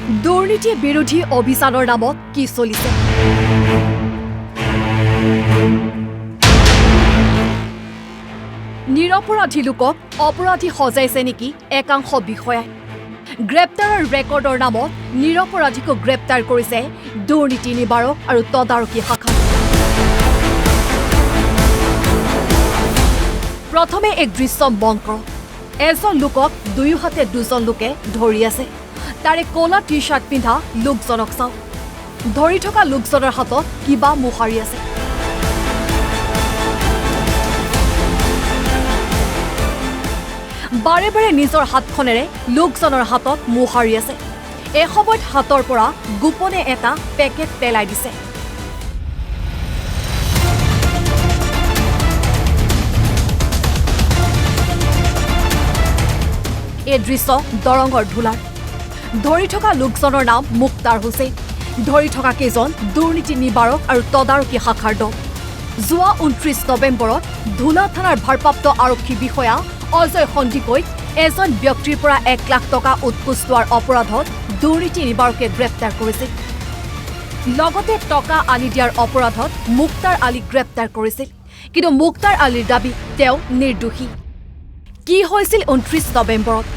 দুৰ্নীতি বিৰোধী অভিযানৰ নামত কি চলিছে? নিৰপৰাধী লোকক অপৰাধী সজাইছে নেকি একাংশ বিষয়াই? গ্ৰেপ্তাৰৰ ৰেকৰ্ডৰ নামত নিৰপৰাধীকো গ্ৰেপ্তাৰ কৰিছে দুৰ্নীতি নিবাৰক আৰু তদাৰকী শাখা। প্ৰথমে এক দৃশ্য মন কৰক। এজন লোকক দুয়োহাতে দুজন লোকে ধৰি আছে। তাৰে কলা টি শাৰ্ট পিন্ধা লোকজনক চাওক। ধৰি থকা লোকজনৰ হাতত কিবা মোহাৰি আছে। বাৰে বাৰে নিজৰ হাতখনেৰে লোকজনৰ হাতত মোহাৰি আছে। এসময়ত হাতৰ পৰা গোপনে এটা পেকেট পেলাই দিছে। এই দৃশ্য দৰঙৰ ধুলাৰ। ধৰি থকা লোকজনৰ নাম মুক্তাৰ হুছেইন। ধৰি থকা কেইজন দুৰ্নীতি নিবাৰক আৰু তদাৰকী শাখাৰ দল। যোৱা 29 নৱেম্বৰত ধুলা থানাৰ ভাৰপ্ৰাপ্ত আৰক্ষী বিষয়া অজয় সন্দিকৈক এজন ব্যক্তিৰ পৰা 1 লাখ টকা উৎকোচ লোৱাৰ অপৰাধত দুৰ্নীতি নিবাৰকে গ্ৰেপ্তাৰ কৰিছিল। লগতে টকা আনি দিয়াৰ অপৰাধত মুক্তাৰ আলীক গ্ৰেপ্তাৰ কৰিছিল। কিন্তু মুক্তাৰ আলীৰ দাবী তেওঁ নিৰ্দোষী। কি হৈছিল 29 নৱেম্বৰত?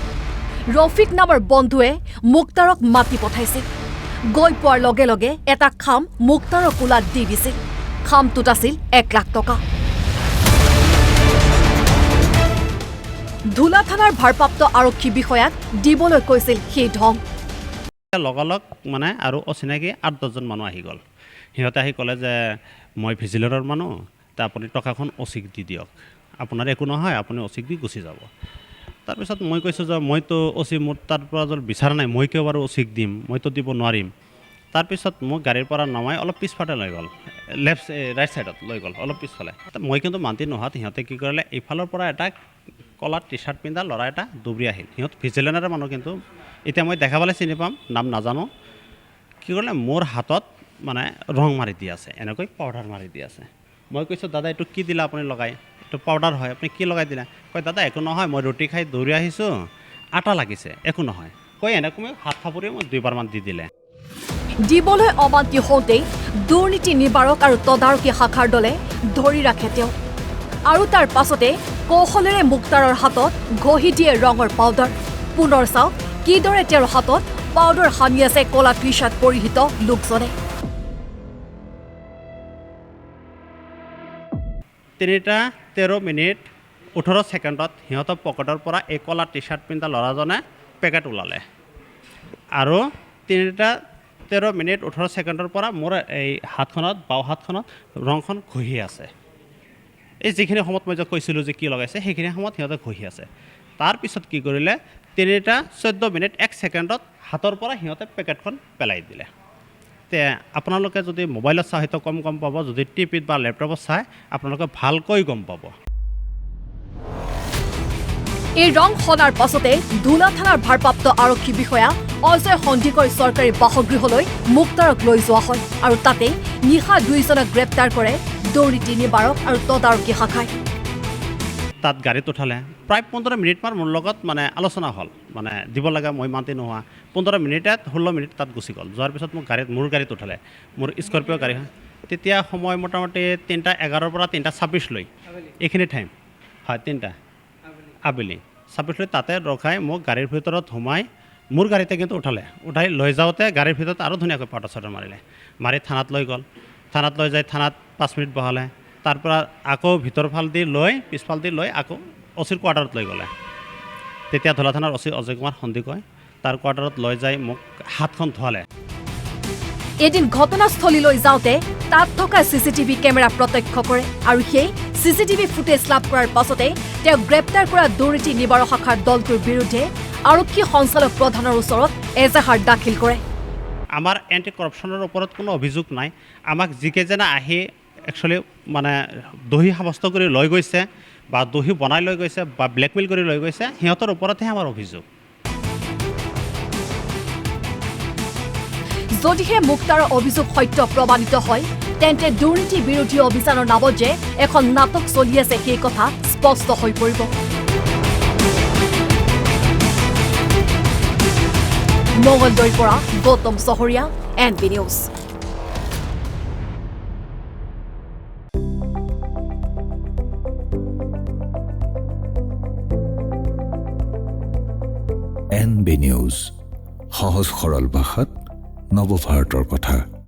ৰফিক নামৰ বন্ধুৱে মুক্তাৰক মাতি পঠাইছিল। গৈ পোৱাৰ লগে লগে এটা খাম মুক্তাৰৰ কোলাত দি দিছিল। খামটোত আছিল 1 লাখ টকা। ধুলা থানাৰ ভাৰপ্ৰাপ্ত আৰক্ষী বিষয়াক দিবলৈ কৈছিল সেই ধন। লগালগ মানে আৰু অচিনাকি 8-10জন মানুহ আহি গ'ল। সিহঁতে আহি ক'লে যে মই ভিজিলেটৰ মানুহ, তা আপুনি টকাখন অচিক দি দিয়ক। আপোনাৰ একো নহয়, আপুনি অচিক দি গুচি যাব। তাৰপিছত মই কৈছোঁ যে মইতো অচি মোৰ তাৰ পৰা বিচৰা নাই, মই কিয় বাৰু অচিক দিম, মইতো দিব নোৱাৰিম। তাৰপিছত মোক গাড়ীৰ পৰা নমাই অলপ পিছফালে লৈ গ'ল, ৰাইট ছাইডত লৈ গ'ল, অলপ পিছফালে। মই কিন্তু মান্তি নোহোৱাত সিহঁতে কি কৰিলে, এইফালৰ পৰা এটা কলা টি চাৰ্ট পিন্ধা ল'ৰা এটা দৌৰি আহিল। সিহঁত ভিজিলেন্সৰ মানুহ, কিন্তু এতিয়া মই দেখা পালে চিনি পাম, নাম নাজানো। কি কৰিলে, মোৰ হাতত মানে ৰং মাৰি দি আছে, এনেকৈ পাউডাৰ মাৰি দি আছে। মই কৈছোঁ দাদা এইটো কি দিলা আপুনি লগাই? এইটো পাউডাৰ হয়, আপুনি কি লগাই দিলে? কয় দাদা একো নহয়, মই ৰুটি খাই দৌৰি আহিছোঁ, আটা লাগিছে, একো নহয়। কৈ এনেকৈ মই হাত সাপুৰি মই 2বাৰমান দি দিলে। দিবলৈ অমান্তি হওঁতেই দুৰ্নীতি নিবাৰক আৰু তদাৰকী শাখাৰ দলে ধৰি ৰাখে তেওঁক। আৰু তাৰ পাছতে কৌশলেৰে মুক্তাৰৰ হাতত ঘঁহি দিয়ে ৰঙৰ পাউডাৰ। পুনৰ চাওক কিদৰে তেওঁৰ হাতত পাউডাৰ সানি আছে কলা টি চাৰ্ট পৰিহিত লোকজনে। 3:13:18 সিহঁতৰ পকেটৰ পৰা এই কলা টি চাৰ্ট পিন্ধা ল'ৰাজনে পেকেট ওলালে। আৰু 3:13:18 পৰা মোৰ এই হাতখনত, বাওঁ হাতখনত ৰংখন ঘঁহি আছে। এই যিখিনি সময়ত মই যে কৈছিলোঁ যে কি লগাইছে, সেইখিনি সময়ত সিহঁতে ঘঁহি আছে। তাৰপিছত কি কৰিলে, 3:14:01 হাতৰ পৰা সিহঁতে পেকেটখন পেলাই দিলে। তে আপোনালোকে যদি মোবাইলত চাই হয়তো কম পাব, যদি টিভিত বা লেপটপত চাই আপোনালোকে ভালকৈ গম পাব। এই ৰং সনাৰ পাছতে ধুলা থানাৰ ভাৰপ্ৰাপ্ত আৰক্ষী বিষয়া অজয় সন্দিকৈ চৰকাৰী বাসগৃহলৈ মুক্তাৰক লৈ যোৱা হয়। আৰু তাতেই নিশা 2জনক গ্ৰেপ্তাৰ কৰে দুৰ্নীতি নিবাৰক আৰু তদাৰকী শাখাই। তাত গাড়ীত উঠালে। প্ৰায় 15 মিনিটমান মোৰ লগত মানে আলোচনা হ'ল, মানে দিব লাগে, মই মান্তি নোহোৱা। 15 মিনিটত 16 মিনিট তাত গুচি গ'ল। যোৱাৰ পিছত মোৰ গাড়ীত উঠালে, মোৰ স্কৰপিঅ' গাড়ী হয়। তেতিয়া সময় মোটামুটি 3:11 পৰা 3:26 লৈ এইখিনি টাইম হয়, 3টা আবেলি 26 লৈ তাতে ৰখাই মোক গাড়ীৰ ভিতৰত সোমাই মোৰ গাড়ীতে কিন্তু উঠাই লৈ যাওঁতে গাড়ীৰ ভিতৰত আৰু ধুনীয়াকৈ পাউডাৰ চাউডাৰ মাৰিলে। মাৰি থানাত লৈ গ'ল। থানাত লৈ যাই থানাত 5 মিনিট বহালে। তাৰ পৰা আকৌ পিছফাল দি লৈ আকৌ অচিৰ কোৱাৰ্টাৰত লৈ গ'লে। তেতিয়া ধলা থানাৰ অচি অজয় কুমাৰ সন্দিকৈ তাৰ কোৱাৰ্টাৰত লৈ যাই মোক হাতখন ধোৱালে। এদিন ঘটনাস্থলীলৈ যাওঁতে তাত থকা CCTV কেমেৰা প্ৰত্যক্ষ কৰে। আৰু সেই CCTV ফুটেজ লাভ কৰাৰ পাছতে তেওঁক গ্ৰেপ্তাৰ কৰা দুৰ্নীতি নিবাৰক শাখাৰ দলটোৰ বিৰুদ্ধে আৰক্ষী সঞ্চালক প্ৰধানৰ ওচৰত এজাহাৰ দাখিল কৰে। আমাৰ এণ্টি কৰাপশ্যনৰ ওপৰত কোনো অভিযোগ নাই। আমাক যিকেইজনে আহি একচুৱেলি মানে দোষী সাব্যস্ত কৰি লৈ গৈছে বা দোষী বনাই লৈ গৈছে বা ব্লেকমেইল কৰি লৈ গৈছে, সিহঁতৰ ওপৰতহে আমাৰ অভিযোগ। যদিহে মুক্তাৰৰ অভিযোগ সত্য প্ৰমাণিত হয়, তেন্তে দুৰ্নীতি বিৰোধী অভিযানৰ নামত যে এখন নাটক চলি আছে সেই কথা স্পষ্ট হৈ পৰিব। মঙলদৈৰ পৰা গৌতম চহৰীয়া, NB নিউজ। NB নিউজ, সহজ সৰল ভাষাত নৱভাৰতৰ কথা।